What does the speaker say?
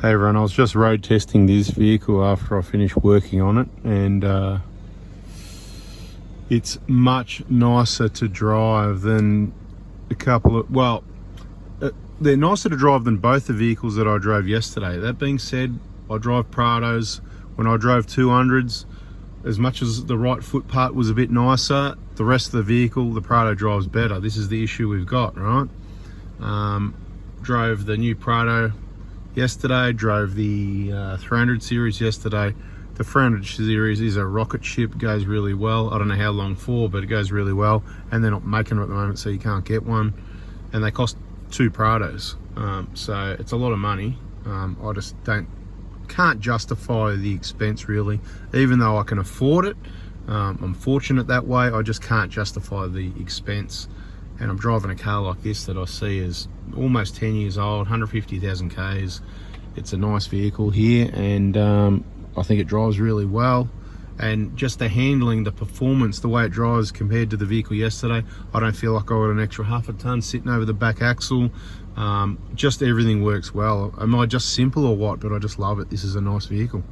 Hey everyone, I was just road testing this vehicle after I finished working on it, and it's much nicer to drive than a couple of, well, they're nicer to drive than both the vehicles that I drove yesterday. That being said, I drive Prados. When I drove 200s, as much as the right foot part was a bit nicer, the rest of the vehicle, the Prado drives better. This is the issue we've got, right? Drove the new Prado yesterday, drove the 300 series yesterday. The 300 series is a rocket ship, goes really well. I don't know how long for, but it goes really well, and they're not making them at the moment, so you can't get one, and they cost 2 Prados, so it's a lot of money. I just can't justify the expense really, even though I can afford it. I'm fortunate that way. I just can't justify the expense, and I'm driving a car like this that I see is almost 10 years old, 150,000 Ks. It's a nice vehicle here, and I think it drives really well. And just the handling, the performance, the way it drives compared to the vehicle yesterday, I don't feel like I got an extra half a ton sitting over the back axle. Just everything works well. Am I just simple or what? But I just love it. This is a nice vehicle.